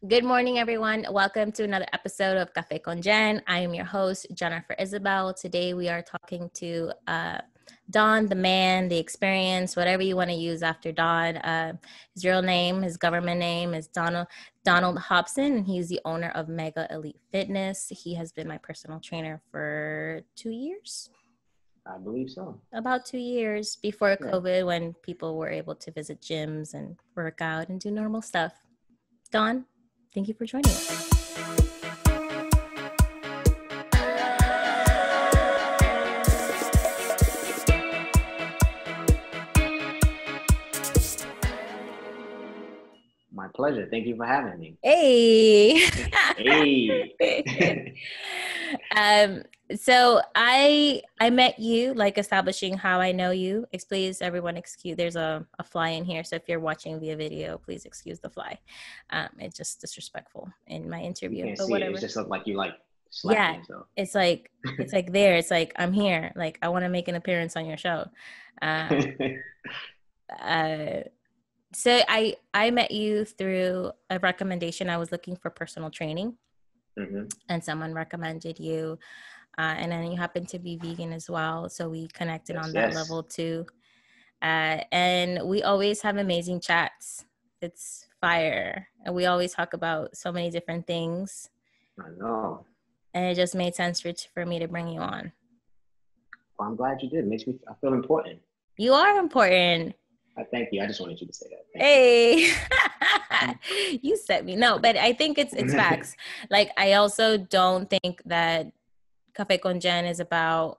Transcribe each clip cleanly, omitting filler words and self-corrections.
Good morning, everyone. Welcome to another episode of Café con Jen. I am your host, Jennifer Isabel. Today we are talking to Don, the man, the experience, whatever you want to use after Don. His real name, his government name is Donald Hobson, and he's the owner of Mega Elite Fitness. He has been my personal trainer for 2 years. I believe so. About 2 years before COVID, when people were able to visit gyms and work out and do normal stuff. Don, thank you for joining us. My pleasure. Thank you for having me. Hey. Hey. So I met you, like establishing how I know you. Please, everyone, excuse. There's a fly in here, so if you're watching via video, please excuse the fly. It's just disrespectful in my interview. You can't but see whatever. It just look like you slapping yourself. It's like there. It's like I'm here. Like I want to make an appearance on your show. So I met you through a recommendation. I was looking for personal training, and someone recommended you, and then you happen to be vegan as well. So we connected on that level too, and we always have amazing chats. It's fire, and we always talk about so many different things. I know. And it just made sense for me to bring you on. Well, I'm glad you did. It makes me feel important. You are important. I thank you. I just wanted you to say that. Thank you. You set me. No, but I think it's facts. Like, I also don't think that Café con Jen is about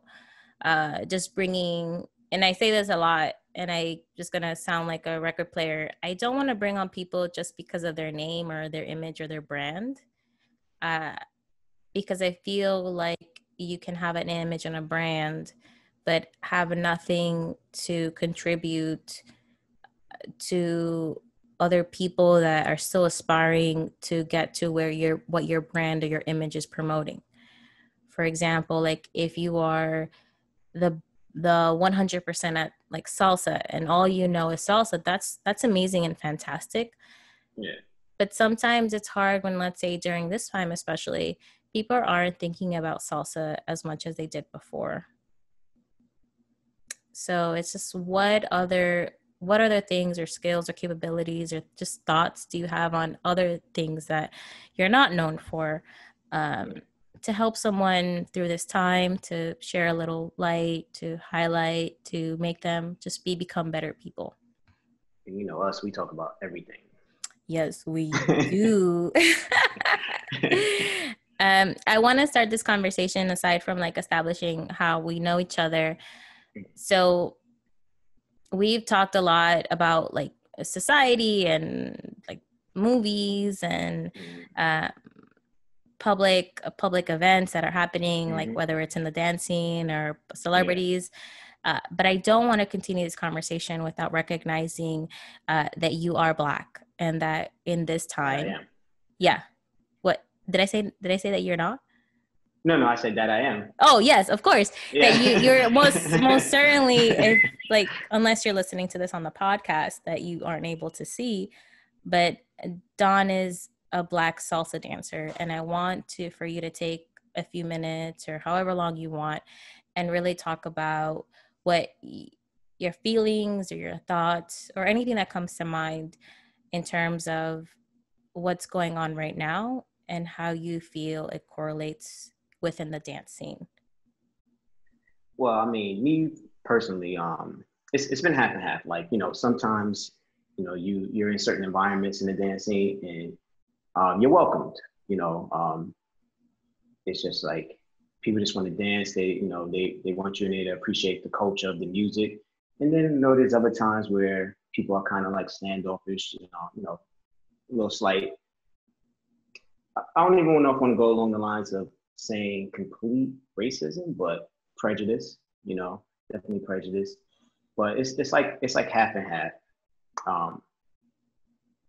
just bringing, and I say this a lot, and I just going to sound like a record player. I don't want to bring on people just because of their name or their image or their brand. Because I feel like you can have an image and a brand, but have nothing to contribute to other people that are still aspiring to get to where what your brand or your image is promoting. For example, like if you are the 100% at like salsa and all you know is salsa, that's amazing and fantastic. Yeah. But sometimes it's hard when, let's say during this time especially, people aren't thinking about salsa as much as they did before. So it's just what other things or skills or capabilities or just thoughts do you have on other things that you're not known for, to help someone through this time, to share a little light, to highlight, to make them just become better people? And you know us, we talk about everything. Yes, we do. I want to start this conversation aside from like establishing how we know each other. So we've talked a lot about like society and like movies and public events that are happening, like whether it's in the dance scene or celebrities. But I don't want to continue this conversation without recognizing that you are Black, and that in this time, I am. Yeah. What did I say? Did I say that you're not? No, I said that I am. Oh yes, of course. Yeah. That you're most certainly, if like, unless you're listening to this on the podcast that you aren't able to see, but Don is a Black salsa dancer, and I want for you to take a few minutes or however long you want and really talk about what your feelings or your thoughts or anything that comes to mind in terms of what's going on right now and how you feel it correlates within the dance scene. Well, I mean, me personally, it's been half and half. Like, you know, sometimes, you know, you're in certain environments in the dance scene and you're welcomed, you know. It's just like people just want to dance. They want you in there to appreciate the culture of the music. And then, you know, there's other times where people are kind of like standoffish, you know, a little slight. I don't even know if I want to go along the lines of saying complete racism, but prejudice, you know, definitely prejudice. But it's like half and half.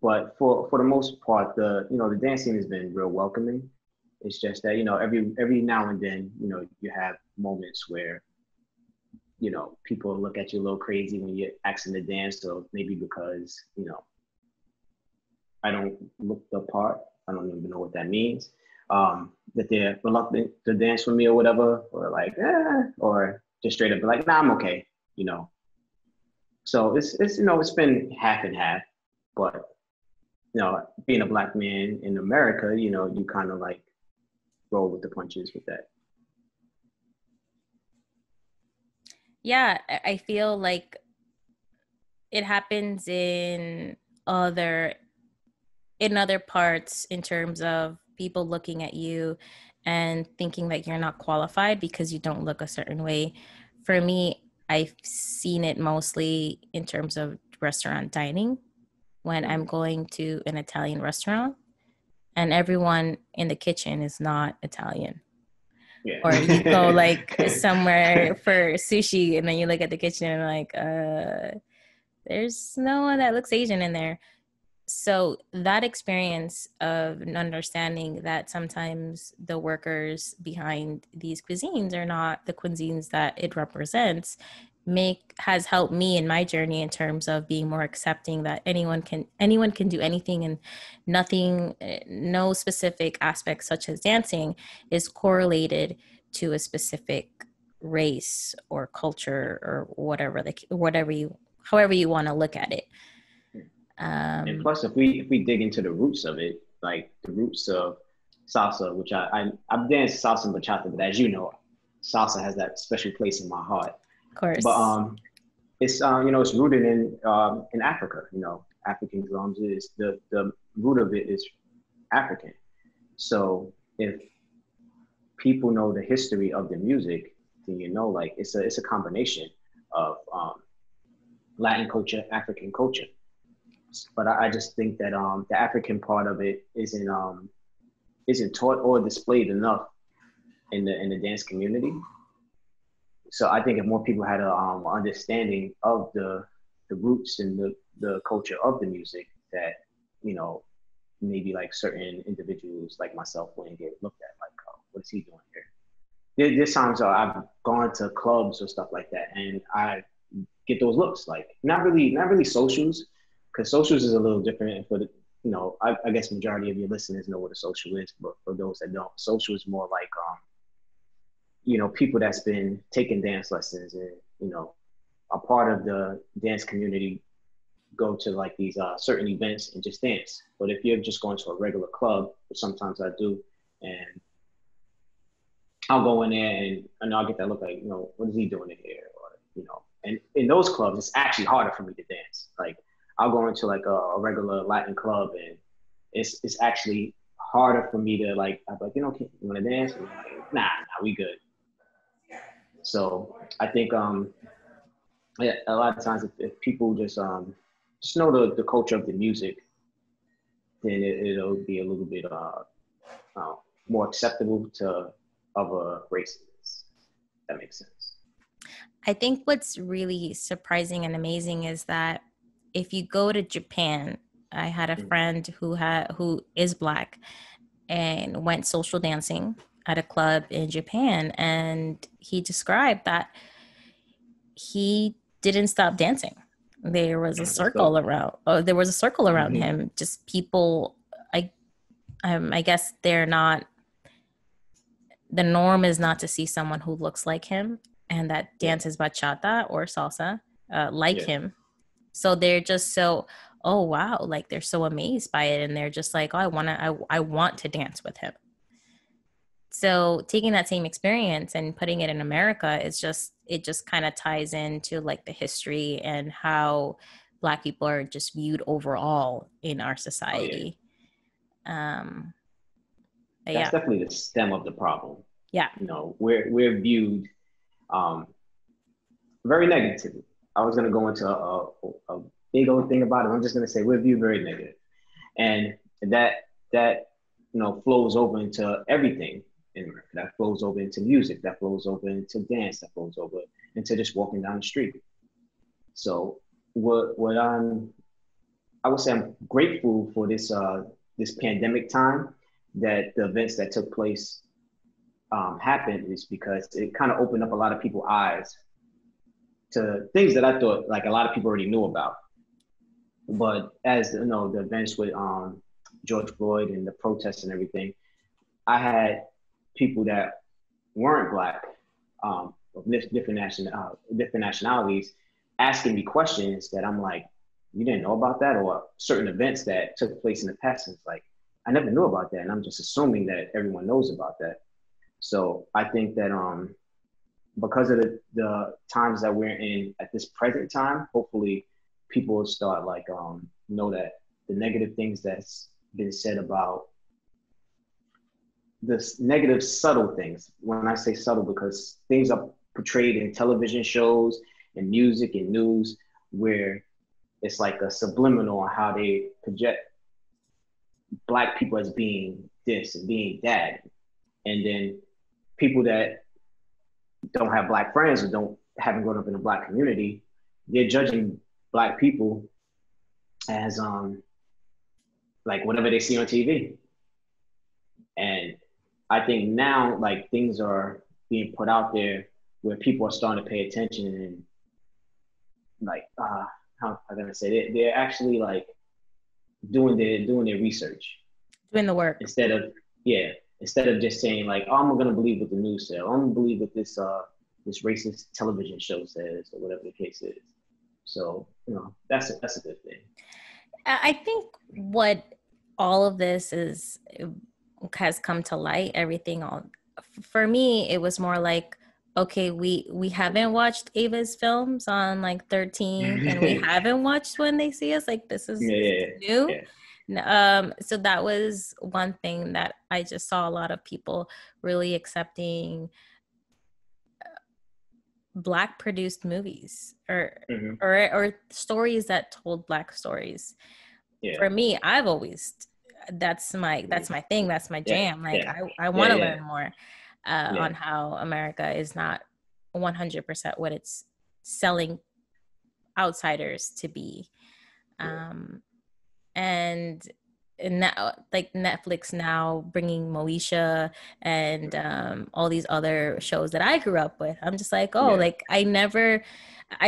But for the most part, the dance scene has been real welcoming. It's just that, you know, every now and then, you know, you have moments where, you know, people look at you a little crazy when you're asking to dance, so maybe because, you know, I don't look the part I don't even know what that means. That they're reluctant to dance with me or whatever, or like, or just straight up be like, nah, I'm okay, you know. So it's you know, it's been half and half, but you know, being a black man in America, you know, you kind of like roll with the punches with that. Yeah, I feel like it happens other in other parts in terms of people looking at you and thinking that you're not qualified because you don't look a certain way. For me, I've seen it mostly in terms of restaurant dining when I'm going to an Italian restaurant and everyone in the kitchen is not Italian. Yeah. Or you go like somewhere for sushi and then you look at the kitchen and like, there's no one that looks Asian in there. So that experience of understanding that sometimes the workers behind these cuisines are not the cuisines that it represents has helped me in my journey in terms of being more accepting that anyone can do anything, and nothing, no specific aspect such as dancing is correlated to a specific race or culture or whatever you however you want to look at it. And plus, if we dig into the roots of it, like the roots of salsa, which I've danced salsa and bachata, but as you know, salsa has that special place in my heart. Of course. But it's you know, it's rooted in Africa. You know, African drums is the root of it is African. So if people know the history of the music, then you know, like it's a combination of Latin culture, African culture. But I just think that the African part of it isn't taught or displayed enough in the dance community. So I think if more people had a understanding of the roots and the culture of the music, that you know, maybe like certain individuals like myself wouldn't get looked at like, oh, what is he doing here? There's times I've gone to clubs or stuff like that, and I get those looks, like not really socials, because socials is a little different for the, you know, I guess majority of your listeners know what a social is, but for those that don't, social is more like you know, people that's been taking dance lessons and, you know, a part of the dance community go to like these certain events and just dance. But if you're just going to a regular club, which sometimes I do, and I'll go in there and I'll get that look like, you know, what is he doing in here? Or, you know, and in those clubs, it's actually harder for me to dance. Like I'll go into like a regular Latin club and it's actually harder for me to like, I'm like, you know, you want to dance? And I'm like, nah, we good. So I think yeah, a lot of times if people just know the culture of the music, then it'll be a little bit more acceptable to other races. That makes sense. I think what's really surprising and amazing is that if you go to Japan, I had a friend who is Black and went social dancing at a club in Japan, and he described that he didn't stop dancing. There was a circle around. Oh, there was a circle around him. Just people. I guess they're not. The norm is not to see someone who looks like him and that dances bachata or salsa like him. So they're just so, oh wow, like they're so amazed by it, and they're just like, oh, I want to dance with him. So taking that same experience and putting it in America is it just kind of ties into like the history and how Black people are just viewed overall in our society. That's definitely the stem of the problem. Yeah. You know, we're viewed very negatively. I was going to go into a big old thing about it. I'm just going to say we're viewed very negative. And that you know, flows over into everything in America. That flows over into music, that flows over into dance, that flows over into just walking down the street. So what I would say I'm grateful for this pandemic time, that the events that took place happened, is because it kind of opened up a lot of people's eyes to things that I thought like a lot of people already knew about. But as you know, the events with George Floyd and the protests and everything, I had people that weren't Black, of different nationalities, asking me questions that I'm like, you didn't know about that, or certain events that took place in the past. And it's like, I never knew about that, and I'm just assuming that everyone knows about that. So I think that because of the times that we're in at this present time, hopefully people will start like know that the negative things that's been said about this negative subtle things. When I say subtle, because things are portrayed in television shows and music and news where it's like a subliminal on how they project Black people as being this and being that. And then people that don't have Black friends or haven't grown up in a Black community, they're judging Black people as like whatever they see on TV. And I think now like things are being put out there where people are starting to pay attention and like how am I gonna say it? They're actually like doing their research. Doing the work. Instead of just saying like, oh, I'm gonna believe what the news said, I'm gonna believe what this racist television show says, or whatever the case is. So, you know, that's a good thing. I think what all of this has come to light, for me, it was more like, okay, we haven't watched Ava's films on like 13, and we haven't watched When They See Us. Like this is new. Yeah. So that was one thing that I just saw a lot of people really accepting Black produced movies or stories that told Black stories. Yeah. For me, I've always, that's my thing. That's my jam. Like I want to learn more on how America is not 100% what it's selling outsiders to be. And now, like Netflix now bringing Moesha and all these other shows that I grew up with, I'm just like, like I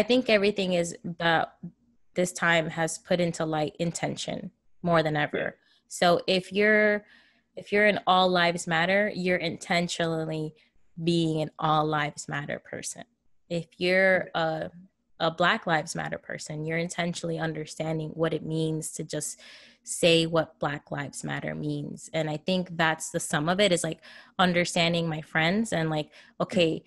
think everything is about this time has put into light intention more than ever. So if you're an all lives matter, you're intentionally being an all lives matter person. If you're a Black Lives Matter person, you're intentionally understanding what it means to just say what Black Lives Matter means. And I think that's the sum of it, is like understanding my friends and like, okay,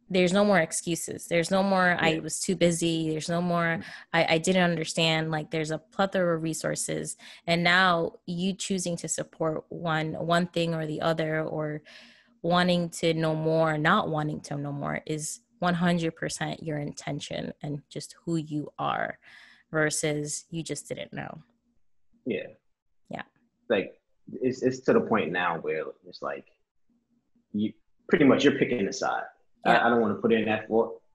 there's no more excuses. There's no more, I was too busy. There's no more, I didn't understand. Like there's a plethora of resources. And now you choosing to support one thing or the other, or wanting to know more, not wanting to know more, is 100% your intention and just who you are versus you just didn't know. Yeah. Like it's to the point now where it's like you pretty much you're picking a side. I don't want to put it in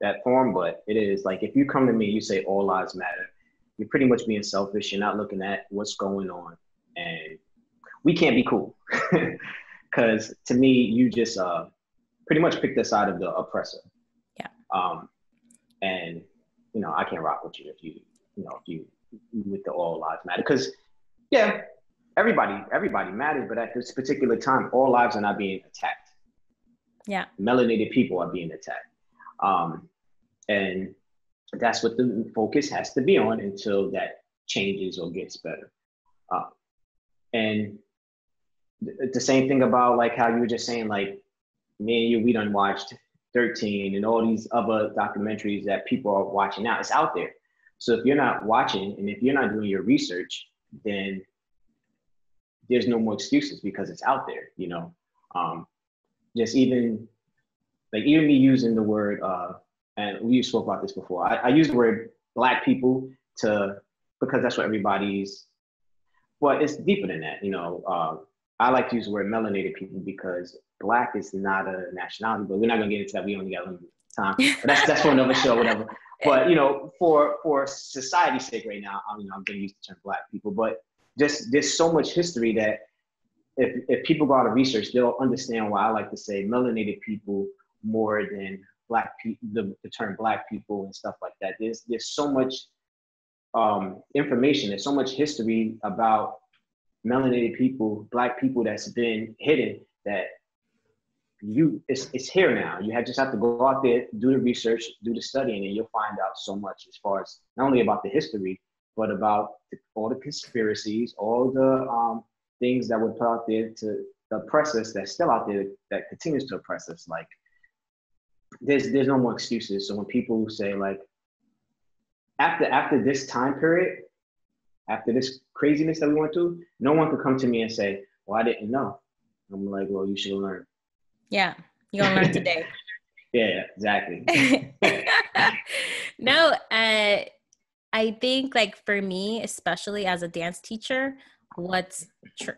that form, but it is like if you come to me, you say all lives matter, you're pretty much being selfish. You're not looking at what's going on, and we can't be cool because to me, you just pretty much pick the side of the oppressor. And you know, I can't rock with you if you with the all lives matter, because everybody matters, but at this particular time, all lives are not being attacked. Melanated people are being attacked, and that's what the focus has to be on until that changes or gets better. And the same thing about like how you were just saying, like me and you, we done watched 13 and all these other documentaries that people are watching now. It's out there. So if you're not watching and if you're not doing your research, then there's no more excuses because it's out there, you know. Just even me using the word, and we spoke about this before, I use the word Black people because that's what everybody's, but it's deeper than that, you know. I like to use the word melanated people because Black is not a nationality, but we're not gonna get into that. We only got limited time. But that's for another show, whatever. But you know, for society's sake right now, I'm gonna use the term Black people. But just there's so much history that if people go out and research, they'll understand why I like to say melanated people more than Black people, the term Black people and stuff like that. There's so much information, there's so much history about melanated people, Black people that's been hidden, that it's here now. You just have to go out there, do the research, do the studying, and you'll find out so much as far as not only about the history, but about all the conspiracies, all the things that were put out there to oppress us, that's still out there, that continues to oppress us. Like, there's no more excuses. So when people say, like, after this time period, after this craziness that we went through, no one could come to me and say, well, I didn't know. I'm like, well, you should learn. Yeah, you're gonna learn today. Yeah, exactly. No, I think, like, for me, especially as a dance teacher, what's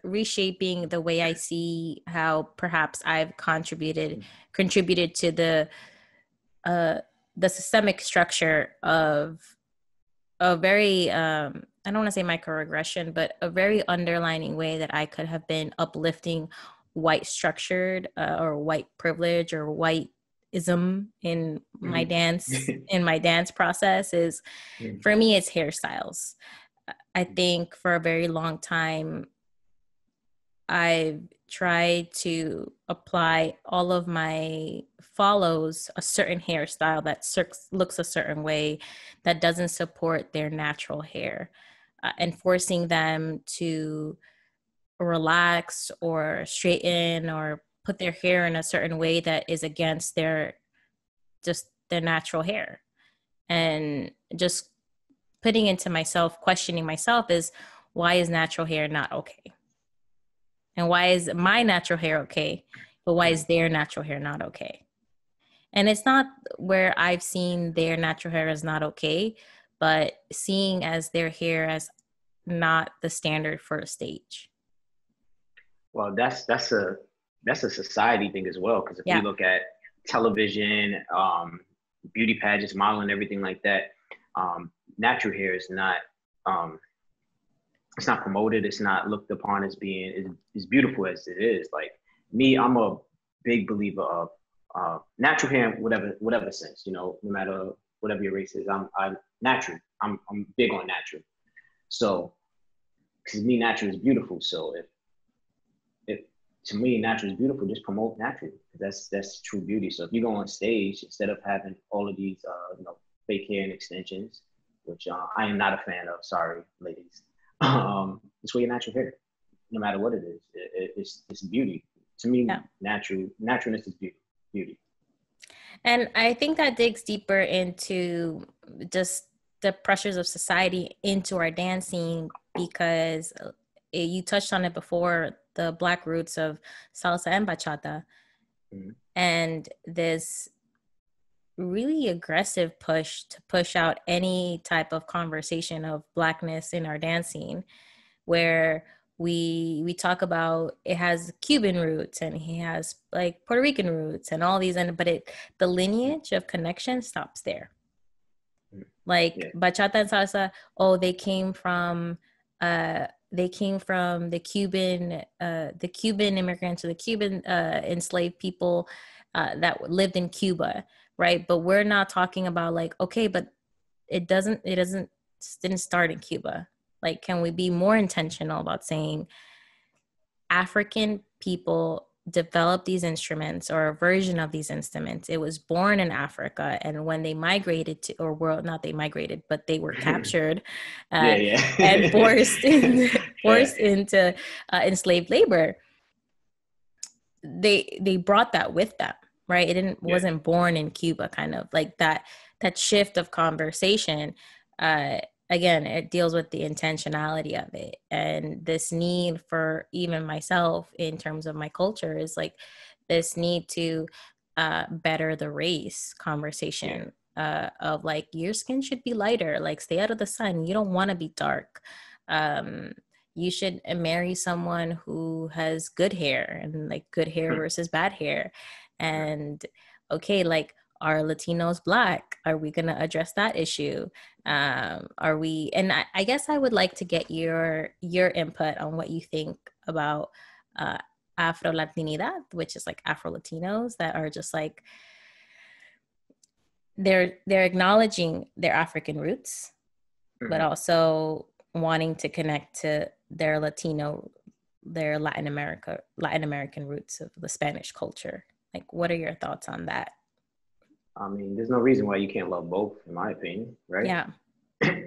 reshaping the way I see how perhaps I've contributed to the systemic structure of a very I don't want to say microaggression, but a very underlining way that I could have been uplifting white structured or white privilege or whiteism in my dance process is, for me, it's hairstyles. I think for a very long time I've tried to apply all of my follows a certain hairstyle that looks a certain way, that doesn't support their natural hair, and forcing them to relax or straighten or put their hair in a certain way that is against their natural hair. And just putting into myself, questioning myself, is why is natural hair not okay? And why is my natural hair okay, but why is their natural hair not okay? And it's not where I've seen their natural hair as not okay, but seeing as their hair as not the standard for a stage. Well, that's a society thing as well. Because if we look at television, beauty pageants, modeling, everything like that, natural hair is not it's not promoted. It's not looked upon as being as beautiful as it is. Like me, I'm a big believer of natural hair in whatever sense. You know, no matter whatever your race is, I'm natural. I'm big on natural. So, because me, natural is beautiful. So if to me, natural is beautiful, just promote natural. That's true beauty. So if you go on stage, instead of having all of these fake hair and extensions, which I am not a fan of, sorry ladies, just wear your natural hair, no matter what it is. It's beauty. To me, naturalness is beauty. And I think that digs deeper into just the pressures of society into our dancing, because you touched on it before, the Black roots of salsa and bachata, and this really aggressive push to push out any type of conversation of Blackness in our dancing, where we talk about it has Cuban roots and he has like Puerto Rican roots and all these, but the lineage of connection stops there. Like bachata and salsa, they came from the Cuban immigrants or the Cuban enslaved people that lived in Cuba, right? But we're not talking about like, okay, but it didn't start in Cuba. Like, can we be more intentional about saying African people developed these instruments, or a version of these instruments? It was born in Africa, and when they migrated to, not they migrated, but they were captured and forced into enslaved labor. They brought that with them, right? It wasn't born in Cuba, kind of like that shift of conversation. Again, it deals with the intentionality of it, and this need for even myself in terms of my culture is like this need to better the race conversation of like, your skin should be lighter, like stay out of the sun. You don't want to be dark. You should marry someone who has good hair, and like good hair versus bad hair. And okay, like, are Latinos Black? Are we going to address that issue? Are we? And I guess I would like to get your input on what you think about Afro Latinidad, which is like Afro Latinos that are just like, they're acknowledging their African roots, but also wanting to connect to their Latino their Latin American roots of the Spanish culture. Like, what are your thoughts on that? I mean, there's no reason why you can't love both, in my opinion, right? Yeah.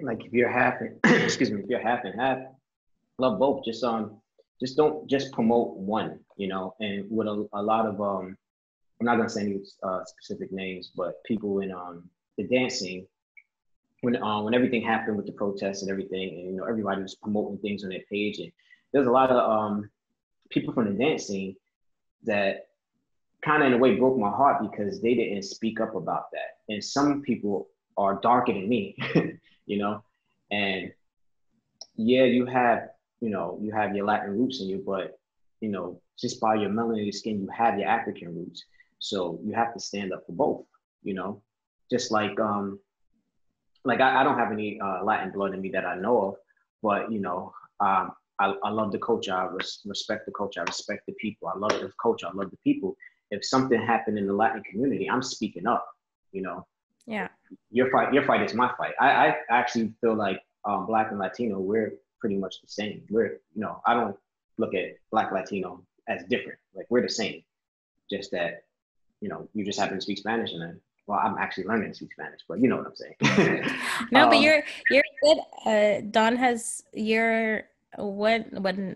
Like if you're half, excuse me, if you're half and half, love both. Just don't just promote one, you know. And with a lot of I'm not gonna say any specific names, but people in the dancing, when everything happened with the protests and everything, and you know everybody was promoting things on their page, and there's a lot of people from the dance scene that kind of in a way broke my heart because they didn't speak up about that. And some people are darker than me, you know, and yeah, you have your Latin roots in you, but you know, just by your melanated skin, you have your African roots. So you have to stand up for both, you know, just like I don't have any Latin blood in me that I know of, but you know, I love the culture. I respect the culture. I respect the people. I love the culture. I love the people. If something happened in the Latin community, I'm speaking up. You know, Yeah. Your fight is my fight. I actually feel like Black and Latino, we're pretty much the same. I don't look at Black Latino as different. Like we're the same. Just that, you know, you just happen to speak Spanish, and then, well, I'm actually learning to speak Spanish, but you know what I'm saying. No, but you're good. Don has your what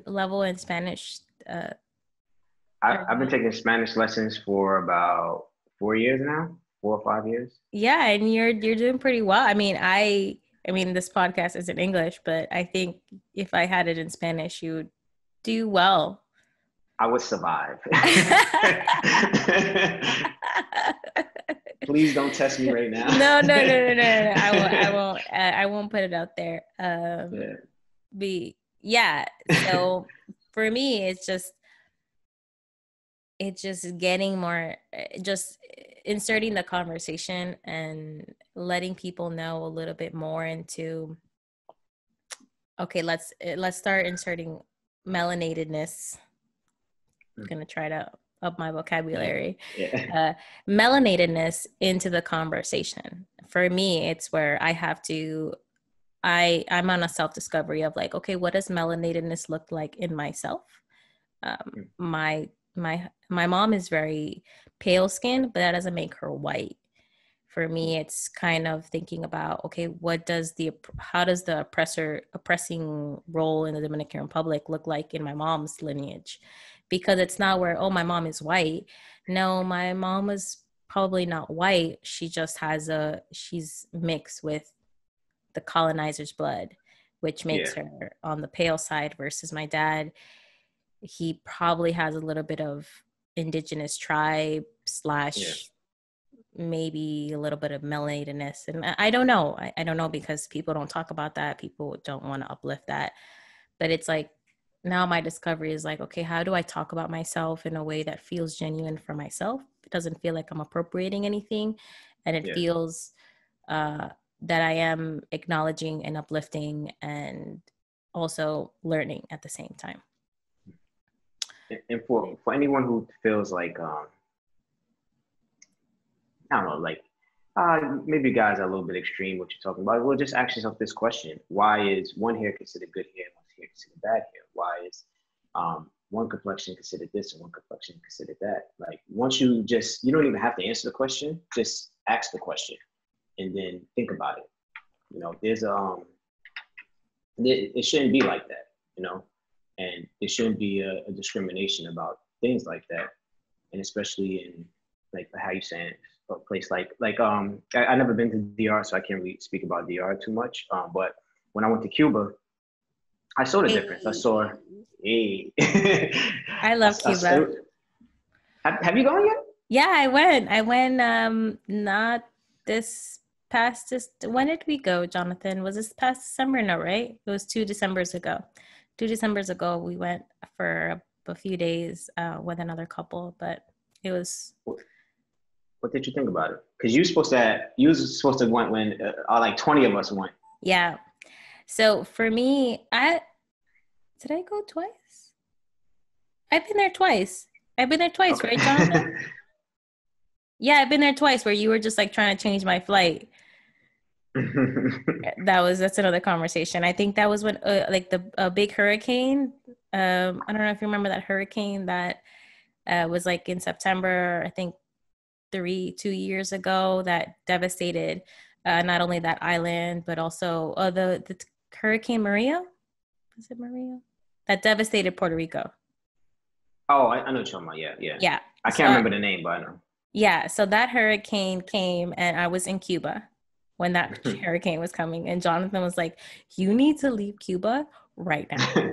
level in Spanish? I've been taking Spanish lessons for about 4 years now, 4 or 5 years. Yeah, and you're doing pretty well. I mean, this podcast is in English, but I think if I had it in Spanish, you would do well. I would survive. Please don't test me right now. No. I won't put it out there. So for me, it's just getting more, just inserting the conversation and letting people know a little bit more into, okay, let's start inserting melanatedness. I'm going to try to up my vocabulary. Yeah. Melanatedness into the conversation. For me, it's where I have to, I'm on a self-discovery of like, okay, what does melanatedness look like in myself? My mom is very pale skinned, but that doesn't make her white. For me, it's kind of thinking about, okay, how does the oppressing role in the Dominican Republic look like in my mom's lineage? Because it's not where, oh, my mom is white. No, my mom was probably not white. She just she's mixed with the colonizer's blood, which makes her on the pale side, versus my dad. He probably has a little bit of indigenous tribe / maybe a little bit of melanatedness. And I don't know. I don't know, because people don't talk about that. People don't want to uplift that. But it's like, now my discovery is like, okay, how do I talk about myself in a way that feels genuine for myself? It doesn't feel like I'm appropriating anything. And it feels that I am acknowledging and uplifting and also learning at the same time. And for anyone who feels like, I don't know, like maybe guys are a little bit extreme what you're talking about. Well, just ask yourself this question: why is one hair considered good hair, one hair considered bad hair? Why is one complexion considered this and one complexion considered that? Like once you don't even have to answer the question, just ask the question and then think about it. You know, it shouldn't be like that, you know, and it shouldn't be a discrimination about things like that, and especially in like how you saying a place like I never been to DR, so I can't really speak about DR too much. But when I went to Cuba, I saw the difference. I saw, I love Cuba. Have you gone yet? Yeah, I went. Not this past. When did we go, Jonathan? Was this past December? No, right? It was 2 Decembers ago. 2 Decembers ago, we went for a few days with another couple, but it was. What did you think about it? Because you was supposed to went when like 20 of us went. Yeah. So for me, did I go twice? I've been there twice. Okay. Right, Jonathan? Yeah, I've been there twice, where you were just like trying to change my flight. That's another conversation. I think that was when like the big hurricane I don't know if you remember that hurricane that was like in September, I think 2 years ago, that devastated not only that island, but also the Hurricane Maria. Was it Maria? That devastated Puerto Rico. Oh, I know what you're talking about. Yeah, yeah. Yeah. I can't remember the name, but I know. Yeah. So that hurricane came, and I was in Cuba when that hurricane was coming. And Jonathan was like, "You need to leave Cuba right now."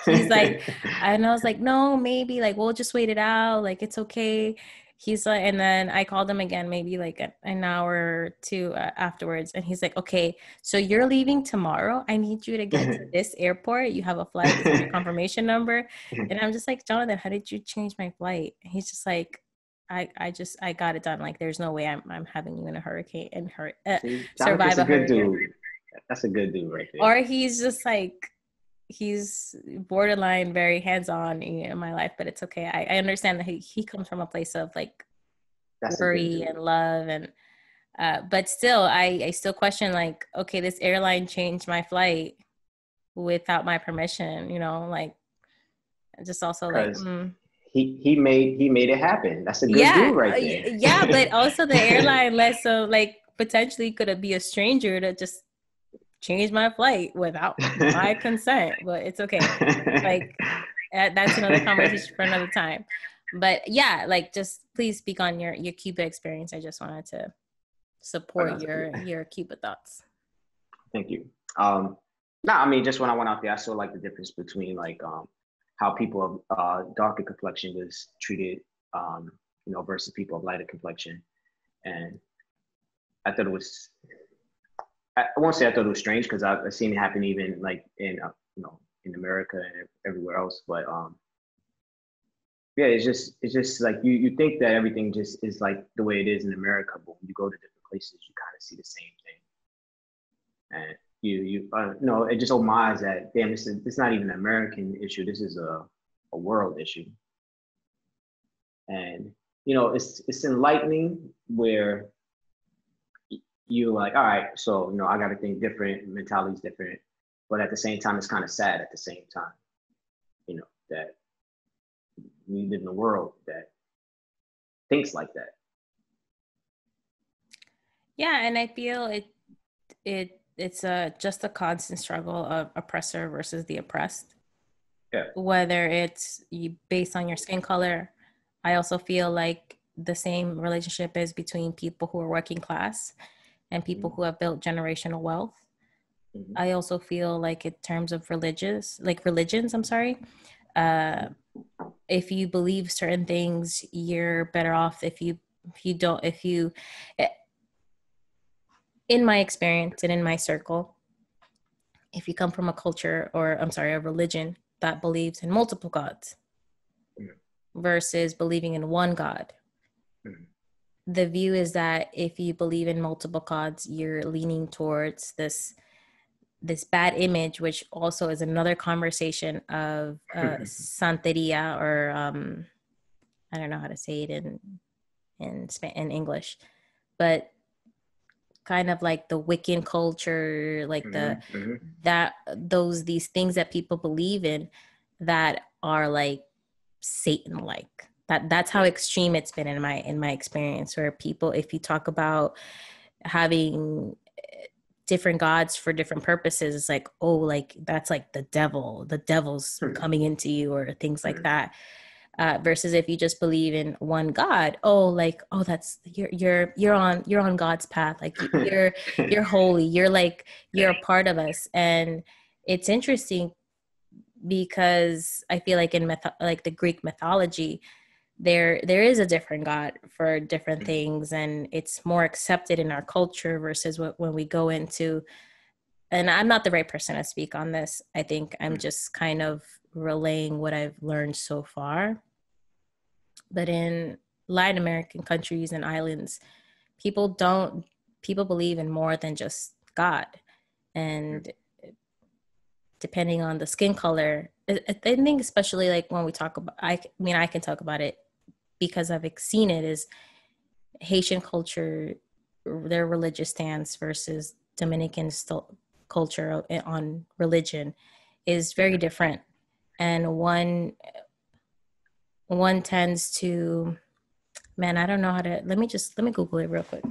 He's like, and I was like, no, maybe like we'll just wait it out. Like it's okay. He's like, and then I called him again, maybe like an hour or two afterwards. And he's like, okay, so you're leaving tomorrow. I need you to get to this airport. You have a flight. This is your confirmation number. And I'm just like, Jonathan, how did you change my flight? And he's just like, I got it done. Like, there's no way I'm having you in a hurricane and survive a hurricane. Dude. That's a good dude right there. Or he's just like, he's borderline very hands-on in my life, but it's okay. I understand that he comes from a place of like worry and love, and but still I still question, like, okay, this airline changed my flight without my permission, like just also like he made it happen. That's a good dude right there. Yeah, but also the airline let so like potentially could be a stranger to just change my flight without my consent, but it's okay. Like that's another conversation for another time. But yeah, like just please speak on your Cuba experience. I just wanted to support your Cuba thoughts. Thank you. I mean, just when I went out there, I saw like the difference between like how people of darker complexion was treated, versus people of lighter complexion, and I thought it was. I won't say I thought it was strange because I've seen it happen even like in in America and everywhere else. But yeah, it's just like you think that everything just is like the way it is in America, but when you go to different places, you kind of see the same thing, and it just homage that damn, it's not even an American issue. This is a world issue, and it's enlightening where you're like, all right, so I got to think different, mentality's different, but at the same time, it's kind of sad. At the same time, that we live in a world that thinks like that. Yeah, and I feel it's just a constant struggle of oppressor versus the oppressed. Yeah. Whether it's based on your skin color, I also feel like the same relationship is between people who are working class and people who have built generational wealth. I also feel like in terms of religions, if you believe certain things, you're better off. If you don't, in my experience and in my circle, if you come from a religion that believes in multiple gods versus believing in one God, the view is that if you believe in multiple gods, you're leaning towards this bad image, which also is another conversation of santeria, or I don't know how to say it in English, but kind of like the Wiccan culture, like these things that people believe in that are like Satan-like. That's how extreme it's been in my experience, where people, if you talk about having different gods for different purposes, it's like, oh, like that's like the devil's coming into you, or things like that. Versus if you just believe in one God, that's you're on God's path, like you're holy, you're a part of us. And it's interesting because I feel like in the Greek mythology, there is a different God for different things, and it's more accepted in our culture versus when we go into, and I'm not the right person to speak on this. I think I'm just kind of relaying what I've learned so far. But in Latin American countries and islands, people believe in more than just God. And depending on the skin color, I think especially like when we talk about, I can talk about it because I've seen it, is Haitian culture, their religious stance versus Dominican culture on religion is very different. and one tends to, man, I don't know how to, let me Google it real quick.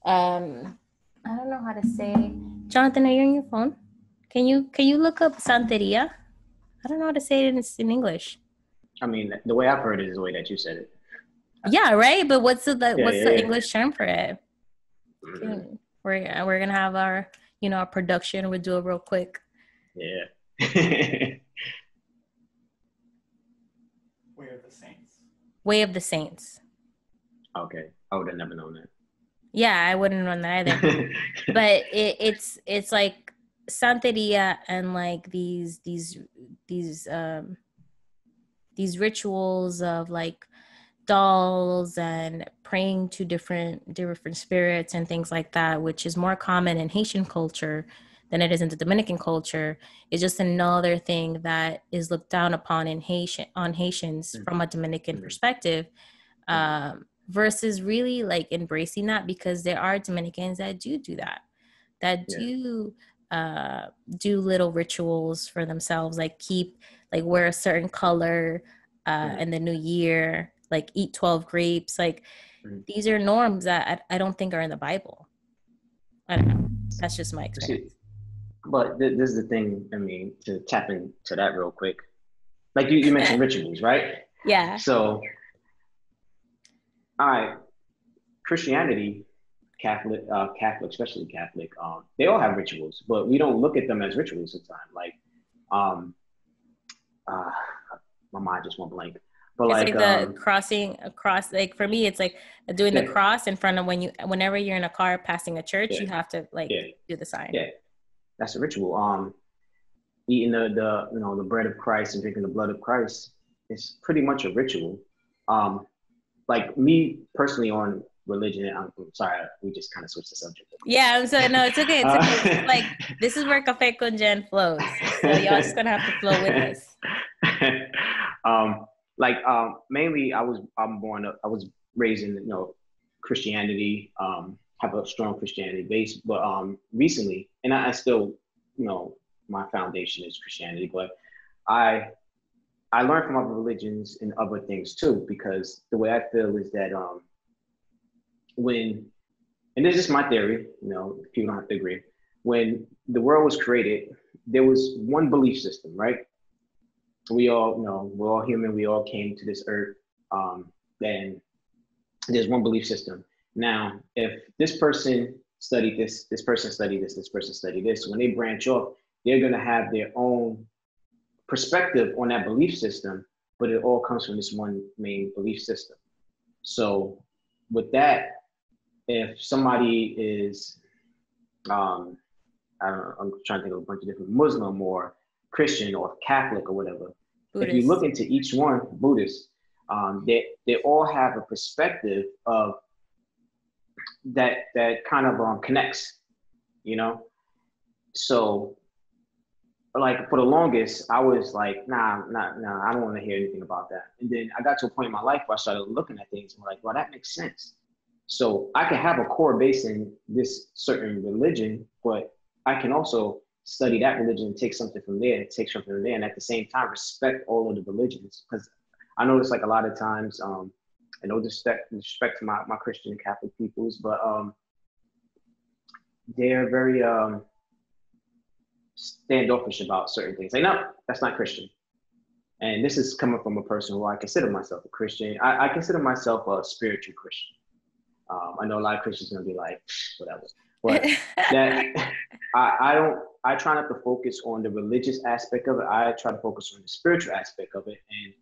I don't know how to say, Jonathan, are you on your phone? Can you look up Santeria? I don't know how to say it in English. I mean, the way I've heard it is the way that you said it. Yeah, right. But what's the Yeah. English term for it? Mm-hmm. We're gonna have our our production. We'll do it real quick. Yeah. Way of the Saints. Way of the Saints. Okay, I would have never known that. Yeah, I wouldn't run that either. But it's like Santeria and like these rituals of like dolls and praying to different spirits and things like that, which is more common in Haitian culture than it is in the Dominican culture, is just another thing that is looked down upon in Haitians from a Dominican perspective, versus really like embracing that, because there are Dominicans that do that do little rituals for themselves, like wear a certain color in the new year, like eat 12 grapes. Like these are norms that I don't think are in the Bible. I don't know. That's just my experience. But this is the thing, I mean, to tap into that real quick. Like you mentioned rituals, right? Yeah. So, all right, Christianity, Catholic, especially Catholic, they all have rituals, but we don't look at them as rituals sometimes. Like, my mind just went blank. But it's like the crossing across, like for me, it's like doing the cross in front of whenever you're in a car passing a church, you have to do the sign. Yeah, that's a ritual. Eating the bread of Christ and drinking the blood of Christ is pretty much a ritual. Like me personally on religion, I'm sorry, we just kind of switched the subject. Yeah, so no, it's okay. It's okay. It's like this is where Café con Jen flows. So y'all just gonna have to flow with us. Mainly I was raised in Christianity, have a strong Christianity base, but recently, and I still my foundation is Christianity, but I learned from other religions and other things too, because the way I feel is that and this is my theory, people don't have to agree, when the world was created, there was one belief system, right? We all we're all human, we all came to this earth, and there's one belief system. Now, if this person studied this person studied this person studied this, when they branch off, they're going to have their own perspective on that belief system, but it all comes from this one main belief system. So with that, if somebody is, I don't know, I'm trying to think of a bunch of different Muslim or Christian or Catholic or whatever, Buddhist. If you look into each one, Buddhist, they all have a perspective of that kind of connects, So like for the longest, I was like, nah, I don't want to hear anything about that. And then I got to a point in my life where I started looking at things and I'm like, well, that makes sense. So I can have a core base in this certain religion, but I can also study that religion and take something from there, and at the same time respect all of the religions. Because I notice like a lot of times, and no disrespect to my Christian and Catholic peoples, but they're very standoffish about certain things. Like, no, that's not Christian. And this is coming from a person who I consider myself a Christian. I consider myself a spiritual Christian. I know a lot of Christians are gonna be like, whatever. But that I try not to focus on the religious aspect of it. I try to focus on the spiritual aspect of it. And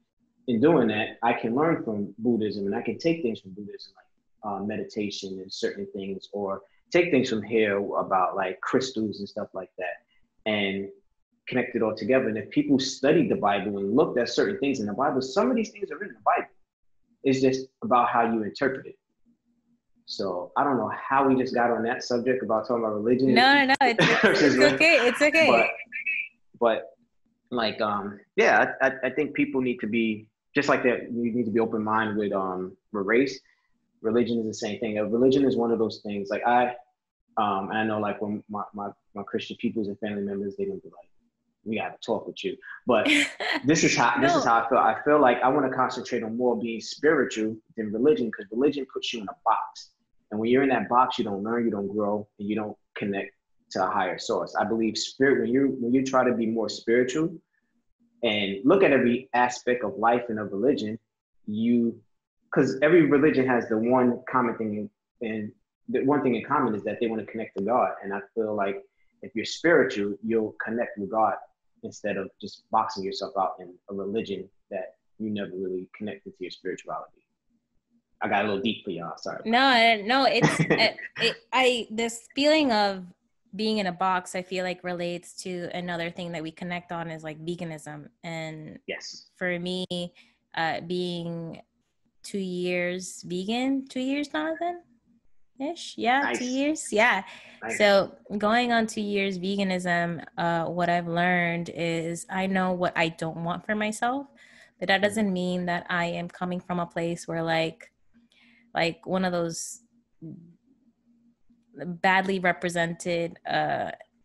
in doing that, I can learn from Buddhism, and I can take things from Buddhism, like meditation and certain things, or take things from here about like crystals and stuff like that, and connect it all together. And if people studied the Bible and looked at certain things in the Bible, some of these things are written in the Bible. It's just about how you interpret it. So I don't know how we just got on that subject about talking about religion. No, it's okay. It's okay. But like, yeah, I think people need to be just like that. You need to be open-minded with race. Religion is the same thing. Religion is one of those things. Like I know like when my Christian peoples and family members, they don't be like, we got to talk with you. But this is how I feel. I feel like I want to concentrate on more being spiritual than religion, because religion puts you in a box. And when you're in that box, you don't learn, you don't grow, and you don't connect to a higher source. I believe spirit, when you try to be more spiritual and look at every aspect of life and of religion, because every religion has the one common thing, and the one thing in common is that they want to connect to God. And I feel like if you're spiritual, you'll connect with God instead of just boxing yourself out in a religion that you never really connected to your spirituality. I got a little deep for y'all. Sorry. No, it's this feeling of being in a box, I feel like relates to another thing that we connect on is like veganism. And yes, for me, being 2 years vegan, 2 years, Jonathan? Ish, yeah, nice. 2 years, yeah. Nice. So going on 2 years veganism, what I've learned is I know what I don't want for myself, but that doesn't mean that I am coming from a place where like one of those badly represented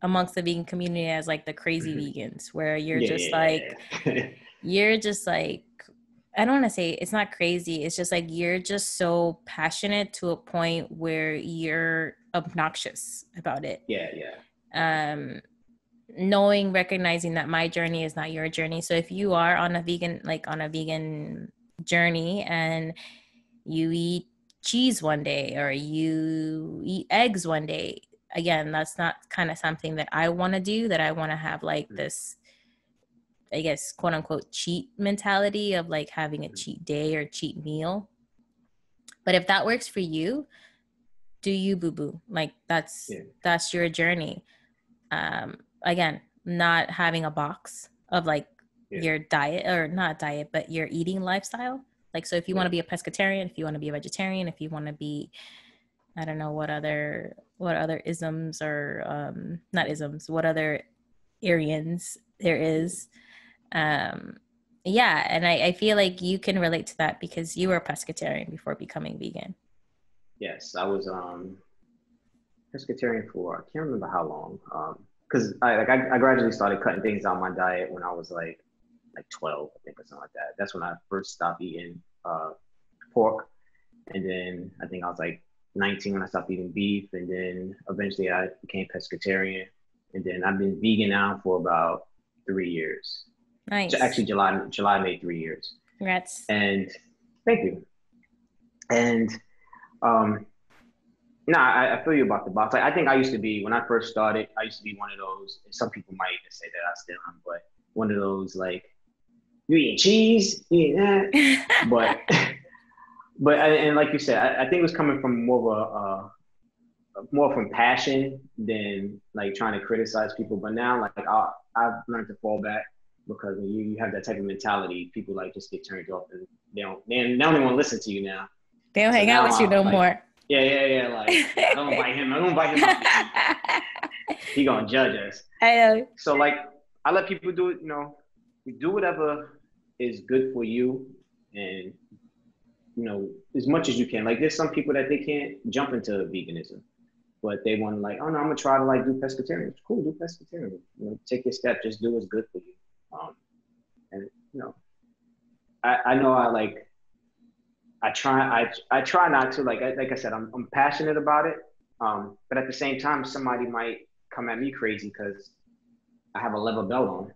amongst the vegan community as like the crazy vegans, where you're you're just like, I don't want to say it's not crazy. It's just like you're just so passionate to a point where you're obnoxious about it. Yeah. Recognizing that my journey is not your journey. So if you are on a vegan journey and you eat cheese one day or you eat eggs one day, again, that's not kind of something that I want to do, that I want to have like this, I guess, quote unquote, cheat mentality of like having a cheat day or cheat meal. But if that works for you, do you, boo boo? Like that's your journey. Again, not having a box of like your diet, or not diet, but your eating lifestyle. Like, so if you want to be a pescatarian, if you want to be a vegetarian, if you want to be, I don't know what other isms or not isms, what other Aryans there is. And I feel like you can relate to that because you were a pescatarian before becoming vegan. Yes, I was pescatarian for, I can't remember how long, because I gradually started cutting things out of my diet when I was like 12, I think, or something like that. That's when I first stopped eating pork, and then I think I was like 19 when I stopped eating beef, and then eventually I became pescatarian, and then I've been vegan now for about 3 years. Nice. Actually, July made 3 years. Congrats. And thank you. And no, I feel you about the box. Like, I think I used to be, when I first started, I used to be one of those, and some people might even say that I still am, but one of those like, you eating cheese, you eating that. but and like you said, I think it was coming from more from passion than like trying to criticize people. But now, like I've learned to fall back, because when you have that type of mentality, people like just get turned off, and they don't even want to listen to you now. They don't hang out with you no more. Yeah. Like, I don't invite him. He gonna judge us. I know. So like, I let people do it. Do whatever is good for you, and as much as you can. Like, there's some people that they can't jump into veganism, but they want to like, oh no, I'm gonna try to like do pescatarian. It's cool, do pescatarian. Take your step. Just do what's good for you. And I know I try not to, like I said, I'm passionate about it. But at the same time, somebody might come at me crazy because I have a leather belt on,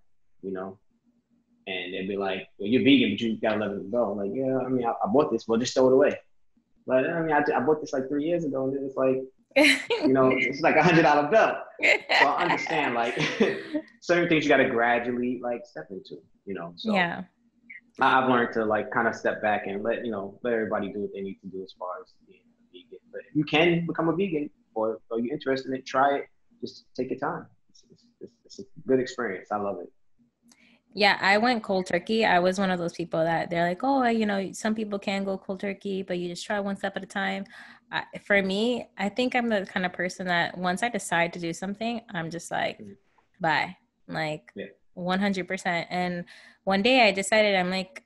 and they'd be like, well, you're vegan, but you got a leather belt. I'm like, yeah, I mean, I bought this, well, just throw it away. But I mean, I bought this like 3 years ago, and it's like, it's like $100 belt. So I understand, like, certain things you got to gradually like step into, So yeah. I've learned to like kind of step back and let everybody do what they need to do as far as being a vegan. But if you can become a vegan, or you're interested in it, try it. Just take your time. It's a good experience. I love it. Yeah, I went cold turkey. I was one of those people that they're like, oh, some people can go cold turkey, but you just try one step at a time. For me, I think I'm the kind of person that once I decide to do something, I'm just like, bye, like 100%. And one day I decided, I'm like,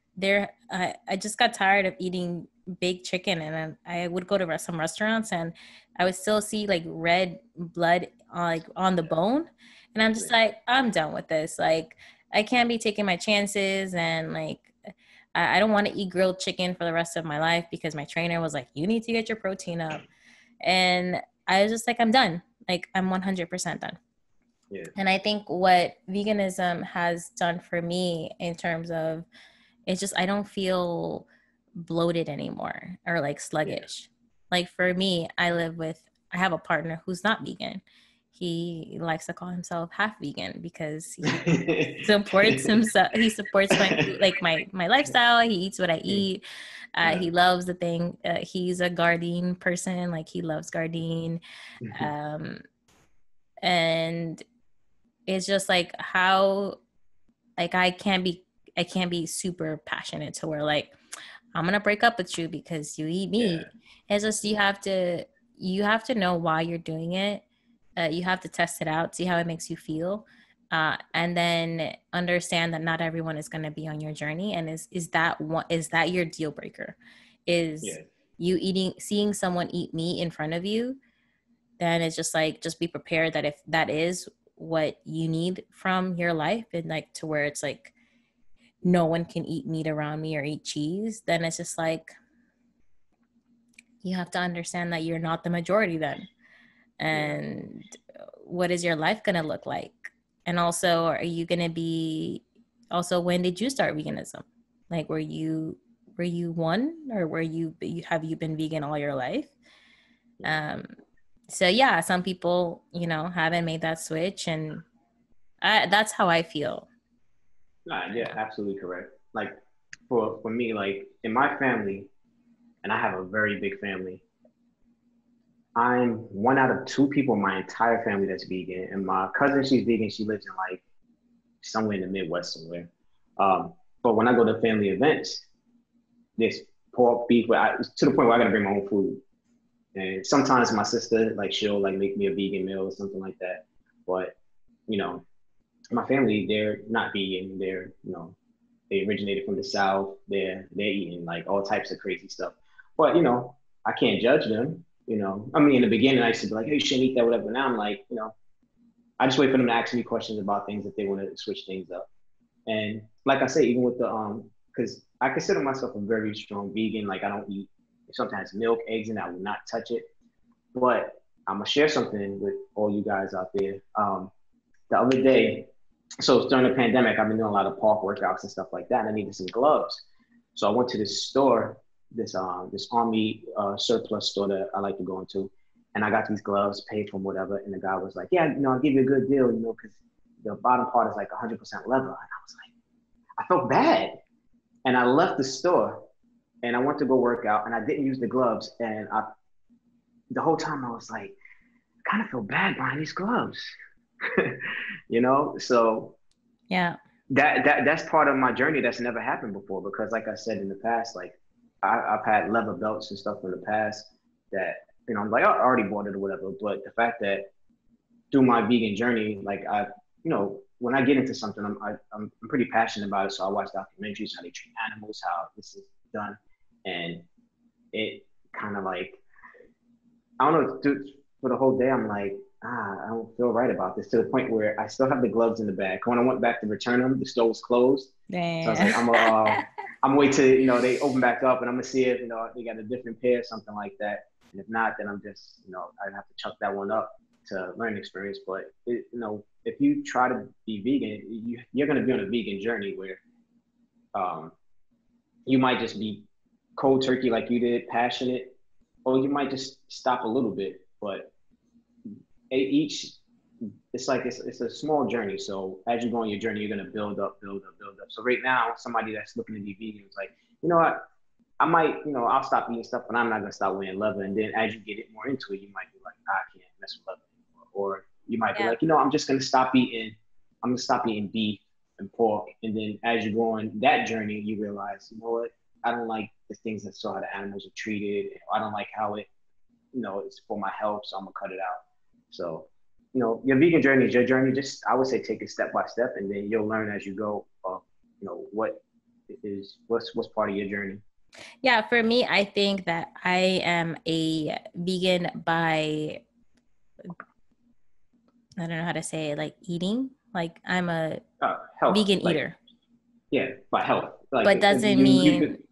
I just got tired of eating baked chicken, and I would go to some restaurants and I would still see like red blood like on the bone. And I'm just like, I'm done with this. Like, I can't be taking my chances, and like, I don't want to eat grilled chicken for the rest of my life because my trainer was like, you need to get your protein up. And I was just like, I'm done. Like, I'm 100% done. Yeah. And I think what veganism has done for me in terms of, it's just, I don't feel bloated anymore or like sluggish. Like for me, I have a partner who's not vegan. He likes to call himself half vegan because he supports himself. He supports my food, like my lifestyle. He eats what I eat. He loves the thing. He's a Gardein person. Like he loves Gardein. And it's just like how, like I can't be super passionate to where like I'm gonna break up with you because you eat meat. It's just you have to know why you're doing it. You have to test it out, see how it makes you feel, and then understand that not everyone is gonna be on your journey. And is that your deal breaker? Is you seeing someone eat meat in front of you? Then it's just like, just be prepared that if that is what you need from your life, and like to where it's like no one can eat meat around me or eat cheese, then it's just like you have to understand that you're not the majority then. And what is your life going to look like? And also, are you going to be, also, when did you start veganism? Like, were you one, or have you been vegan all your life? So yeah, some people, haven't made that switch, and that's how I feel. Yeah, absolutely correct. Like for me, like in my family, and I have a very big family, I'm one out of two people in my entire family that's vegan. And my cousin, she's vegan. She lives in like somewhere in the Midwest somewhere. But when I go to family events, there's pork, beef, to the point where I gotta bring my own food. And sometimes my sister, like she'll like make me a vegan meal or something like that. But you know, my family, they're not vegan. They originated from the South. They're eating like all types of crazy stuff. But I can't judge them. I mean, in the beginning, I used to be like, "Hey, you shouldn't eat that," whatever. Now I'm like, I just wait for them to ask me questions about things if they want to switch things up. And like I say, even with because I consider myself a very strong vegan. Like I don't eat sometimes milk, eggs, and I will not touch it. But I'm gonna share something with all you guys out there. The other day, so during the pandemic, I've been doing a lot of park workouts and stuff like that. And I needed some gloves, so I went to this store, this army surplus store that I like to go into, and I got these gloves, paid for them, whatever. And the guy was like, "Yeah, I'll give you a good deal, because the bottom part is like 100% leather." And I was like, I felt bad, and I left the store, and I went to go work out, and I didn't use the gloves, and the whole time I was like, I kind of feel bad buying these gloves, So that's part of my journey that's never happened before, because like I said in the past, like I've had leather belts and stuff in the past that I'm like, I already bought it or whatever. But the fact that through my vegan journey, like when I get into something, I'm pretty passionate about it. So I watch documentaries, how they treat animals, how this is done, and it kind of like, I don't know, for the whole day I'm like, I don't feel right about this, to the point where I still have the gloves in the bag. When I went back to return them, the store was closed. Damn. So I was like, I'm wait till they open back up, and I'm gonna see if they got a different pair or something like that. And if not, then I'm just I'd have to chuck that one up to learn experience. But if you try to be vegan, you're gonna be on a vegan journey where you might just be cold turkey like you did, passionate, or you might just stop a little bit. But it's like it's a small journey. So as you go on your journey, you're gonna build up. So right now, somebody that's looking to be vegan is like, you know what, I might, I'll stop eating stuff, but I'm not gonna stop wearing leather. And then as you get it more into it, you might be like, I can't mess with leather anymore. Or you might be like, I'm just gonna stop eating. I'm gonna stop eating beef and pork. And then as you go on that journey, you realize, you know what, I don't like the things that saw how the animals are treated. I don't like how it, it's for my health, so I'm gonna cut it out. So, your vegan journey is your journey. Just, I would say, take it step by step, and then you'll learn as you go. What's part of your journey. Yeah, for me, I think that I am a vegan by I don't know how to say it, like eating. Like I'm a Health, vegan like, eater. yeah, by health. Like But doesn't you mean, could.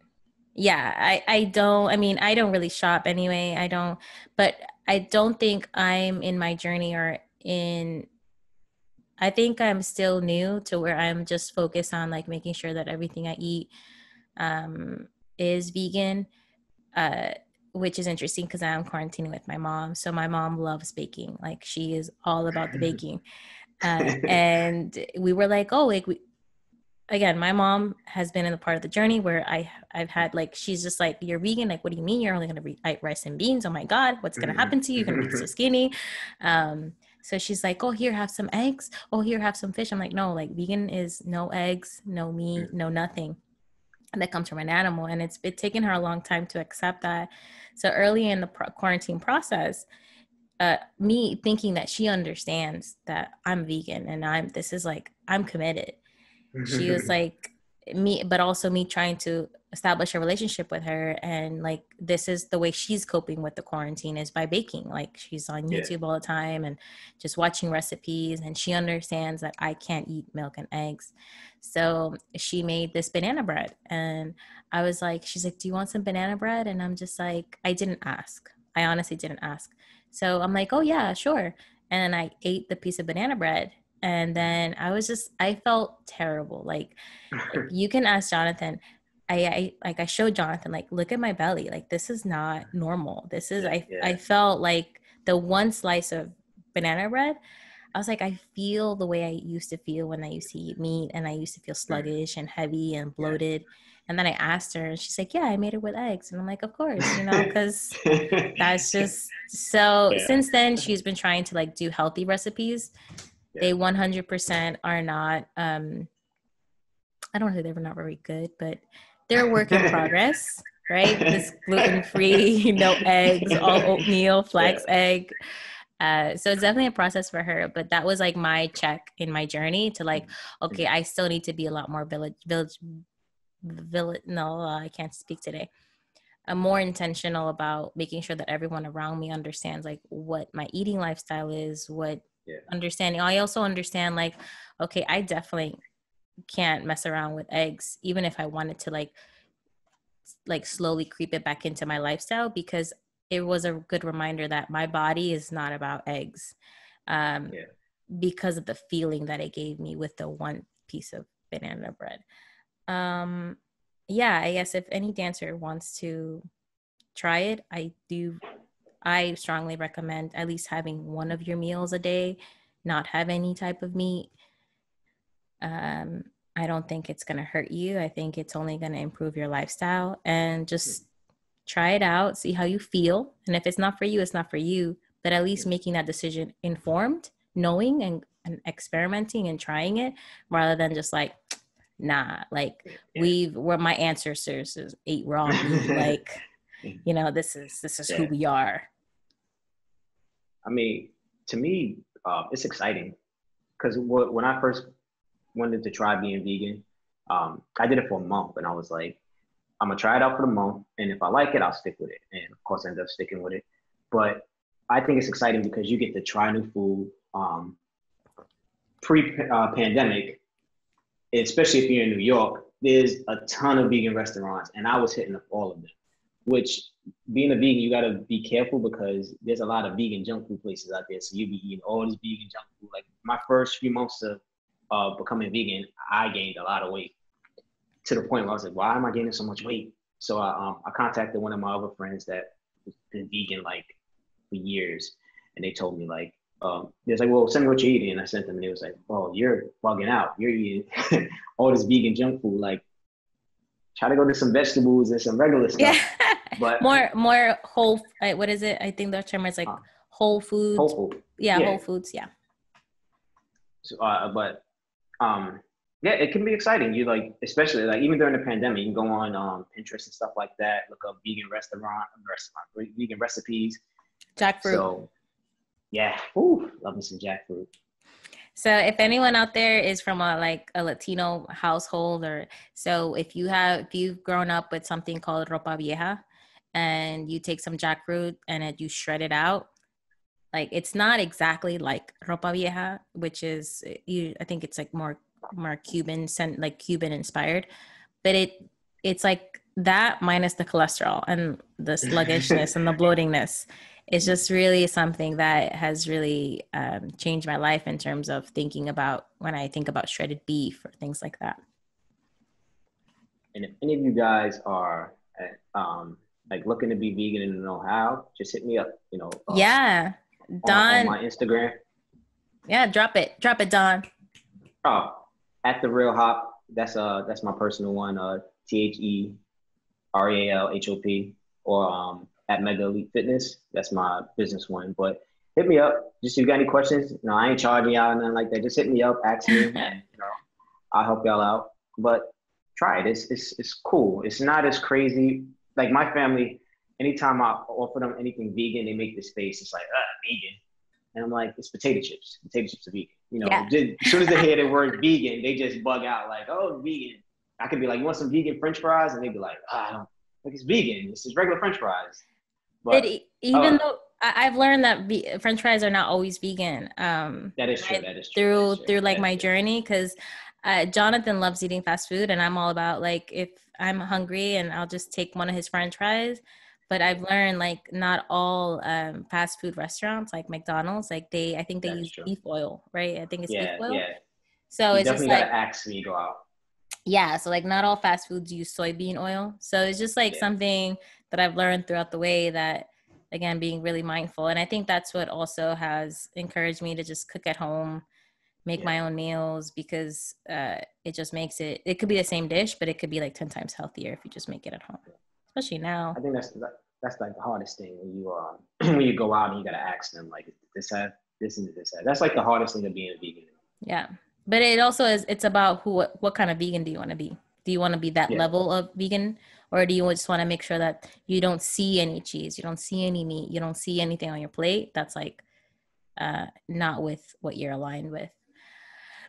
yeah, I don't, I mean, I don't really shop anyway. I don't, but I don't think I'm in my journey or in, I think I'm still new to where I'm just focused on like making sure that everything I eat um, is vegan, uh, which is interesting because I'm quarantining with my mom. So my mom loves baking. Like she is all about the baking. And we were like, oh, like again, my mom has been in the part of the journey where I've had like, she's just like, you're vegan. Like, what do you mean? You're only going to eat rice and beans. Oh my God, what's going to happen to you? You're going to be so skinny. So she's like, oh, here, have some eggs. Oh, here, have some fish. I'm like, no, like vegan is no eggs, no meat, no nothing that comes from an animal. And it's taken her a long time to accept that. So early in the quarantine process, me thinking that she understands that I'm vegan and I'm committed. She was like me, but also me trying to establish a relationship with her. And like, this is the way she's coping with the quarantine is by baking. Like she's on YouTube all the time and just watching recipes. And she understands that I can't eat milk and eggs. So she made this banana bread. And I was like, she's like, do you want some banana bread? And I'm just like, I didn't ask. I honestly didn't ask. So I'm like, oh yeah, sure. And then I ate the piece of banana bread. And then I felt terrible. Like you can ask Jonathan. I showed Jonathan, like, look at my belly. Like, this is not normal. This is, I felt like the one slice of banana bread, I was like, I feel the way I used to feel when I used to eat meat, and I used to feel sluggish and heavy and bloated. And then I asked her and she's like, yeah, I made it with eggs. And I'm like, of course, because that's just, so since then she's been trying to like do healthy recipes. They 100% are not, I don't know, they were not very good, but they're a work in progress, right? This gluten-free, no eggs, all oatmeal, flax egg. So it's definitely a process for her, but that was like my check in my journey to like, okay, I still need to be a lot more no, I can't speak today. I'm more intentional about making sure that everyone around me understands like what my eating lifestyle is, what understanding. I also understand like, okay, I definitely can't mess around with eggs, even if I wanted to like slowly creep it back into my lifestyle, because it was a good reminder that my body is not about eggs, because of the feeling that it gave me with the one piece of banana bread. Yeah, I guess if any dancer wants to try it, I strongly recommend at least having one of your meals a day, not have any type of meat. I don't think it's going to hurt you. I think it's only going to improve your lifestyle, and just try it out, see how you feel. And if it's not for you, it's not for you, but at least making that decision informed, knowing and experimenting and trying it, rather than just like, nah, like we're my ancestors ate raw meat. Like, this is who we are. I mean, to me, it's exciting because when I first wanted to try being vegan, I did it for a month, and I was like, I'm gonna try it out for the month, and if I like it, I'll stick with it. And of course, I ended up sticking with it. But I think it's exciting because you get to try new food. Pre-pandemic, especially if you're in New York, there's a ton of vegan restaurants, and I was hitting up all of them. Which, being a vegan, you gotta be careful because there's a lot of vegan junk food places out there. So you'll be eating all this vegan junk food. Like my first few months of becoming vegan, I gained a lot of weight to the point where I was like, why am I gaining so much weight? So I contacted one of my other friends that has been vegan like for years, and they told me like, they was like, well, send me what you're eating. And I sent them, and it was like, oh, you're bugging out. You're eating all this vegan junk food. Like, try to go to some vegetables and some regular stuff. But more whole, what is it? I think the term is like whole foods. Whole food. Whole foods. Yeah. So, yeah, it can be exciting. You like, especially like even during the pandemic, you can go on Pinterest and stuff like that. Look up vegan vegan recipes. Jackfruit. So, yeah, love me some jackfruit. So if anyone out there is from a Latino household, or so if you've grown up with something called ropa vieja, and you take some jackfruit and you shred it out, like, it's not exactly like ropa vieja, which is, I think it's like more Cuban, like Cuban inspired, but it's like that minus the cholesterol and the sluggishness and the bloatingness. It's just really something that has really changed my life in terms of thinking about when I think about shredded beef or things like that. And if any of you guys are like looking to be vegan and know how, just hit me up. Yeah, Don. On my Instagram. Yeah, drop it, Don. Oh, at the Real Hop. That's my personal one. TheRealHop, or at Mega Elite Fitness. That's my business one. But hit me up. Just if you got any questions. No, I ain't charging y'all or nothing like that. Just hit me up, ask me, and I'll help y'all out. But try it. It's cool. It's not as crazy. Like my family, anytime I offer them anything vegan, they make this face. It's like, vegan. And I'm like, it's potato chips. Potato chips are vegan. As soon as they hear the word vegan, they just bug out like, oh, vegan. I could be like, you want some vegan French fries? And they'd be like, I don't, like, it's vegan. It's just regular French fries. But even though I've learned that French fries are not always vegan. That is true. That is true. Through like my journey, because Jonathan loves eating fast food, and I'm all about like, if I'm hungry and I'll just take one of his French fries. But I've learned like not all fast food restaurants like McDonald's, like I think they use beef oil, right? I think it's beef oil. Yeah. So you it's definitely just like, gotta ask when you go out. Yeah, so like not all fast foods use soybean oil. So it's just like something that I've learned throughout the way, that, again, being really mindful. And I think that's what also has encouraged me to just cook at home, make my own meals, because it just makes it could be the same dish, but it could be like 10 times healthier if you just make it at home, especially now. I think that's like the hardest thing when you when you go out and you gotta ask them, like, this have this and this have. That's like the hardest thing of being a vegan. Yeah, but it also is. It's about what kind of vegan do you want to be? Do you want to be that level of vegan, or do you just want to make sure that you don't see any cheese, you don't see any meat, you don't see anything on your plate that's like not with what you're aligned with?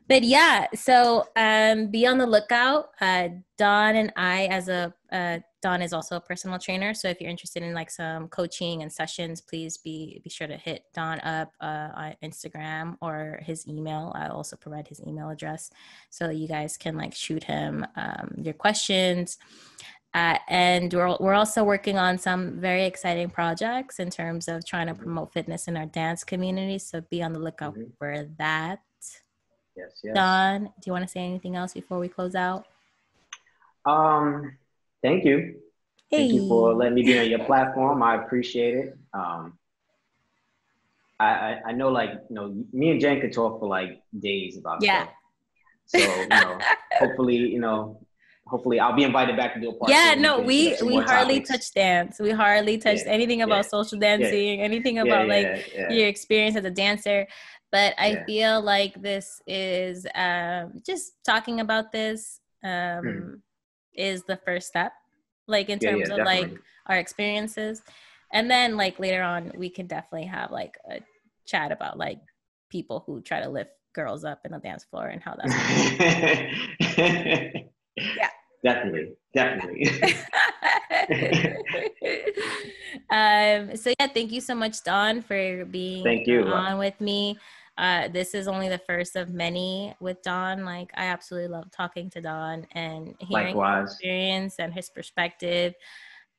But yeah, so be on the lookout. Don and I, Don is also a personal trainer. So if you're interested in like some coaching and sessions, please be sure to hit Don up on Instagram or his email. I'll also provide his email address so you guys can like shoot him your questions. And we're also working on some very exciting projects in terms of trying to promote fitness in our dance community. So be on the lookout for that. Yes. Don, do you want to say anything else before we close out? Thank you. Hey. Thank you for letting me be on your platform. I appreciate it. I know, like, me and Jen could talk for like days about stuff. So, hopefully I'll be invited back to do a part. Yeah, no, we hardly touch dance. We hardly touch anything about social dancing, anything about your experience as a dancer. But I feel like this is just talking about this is the first step, like in terms of like our experiences. And then like later on, we can definitely have like a chat about like people who try to lift girls up in a dance floor and how that's yeah. Definitely. So yeah, thank you so much, Don, for being on with me. This is only the first of many with Don. Like, I absolutely love talking to Don and hearing his experience and his perspective.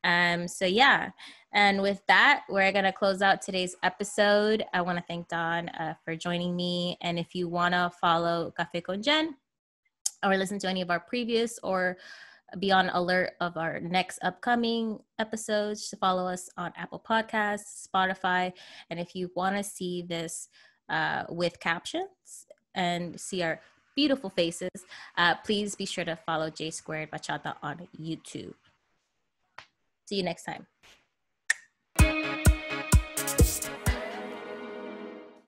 So yeah, and with that, we're gonna close out today's episode. I want to thank Don for joining me. And if you want to follow Café con Jen, or listen to any of our previous, or be on alert of our next upcoming episodes, to follow us on Apple Podcasts, Spotify. And if you want to see this with captions and see our beautiful faces, please be sure to follow J Squared Bachata on YouTube. See you next time.